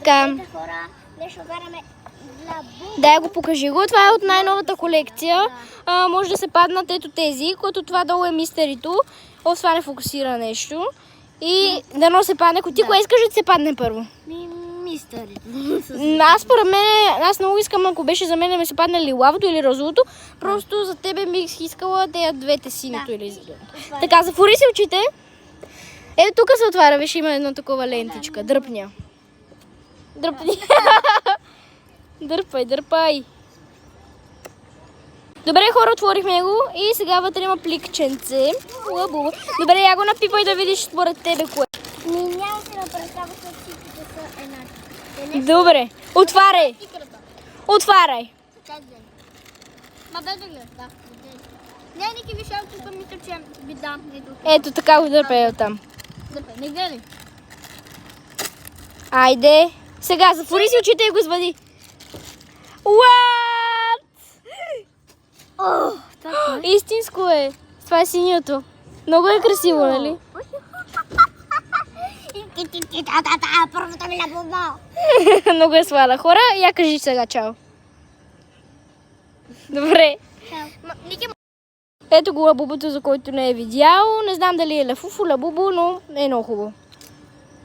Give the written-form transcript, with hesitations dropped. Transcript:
така. Хора, нещо караме лабубу. Дай го покажи го. Това е от най-новата колекция. Може да се паднат ето тези, които това долу е мистерито. О, това не фокусира нещо. И дано се падне. Ти кое искаш да се падне първо? Мистерито. Аз много искам, ако беше за мен да ми се падне лилавото или розовото. Просто за тебе бих искала да я двете синето или зеленото. Така, затвори си очите. Ето тук се отваря, виж, има едно такова лентичка. Дръпня. Дръпни. Дърпай. Добре, хора, отворихме го и сега вътре има пликченце. Добре, я го напипай да видиш според тебе кое. Няма си да представя, защото всичките са еднакви. Добре, отваряй. Ма без да гледаш, да. Не, Ники, виж, аз мисля, че би дам. Ето така го дърпай оттам. Не гледай. Айде. Сега затвори си очите и го извади. What? Истинско е. Това е синьото. Много е красиво, нали? Първата ми лабуба. Много е сваля. Хора, я кажи сега чао. Добре. Ето го лабубото, за който не е видял. Не знам дали е лафуфо, лабубо, но е много хубаво.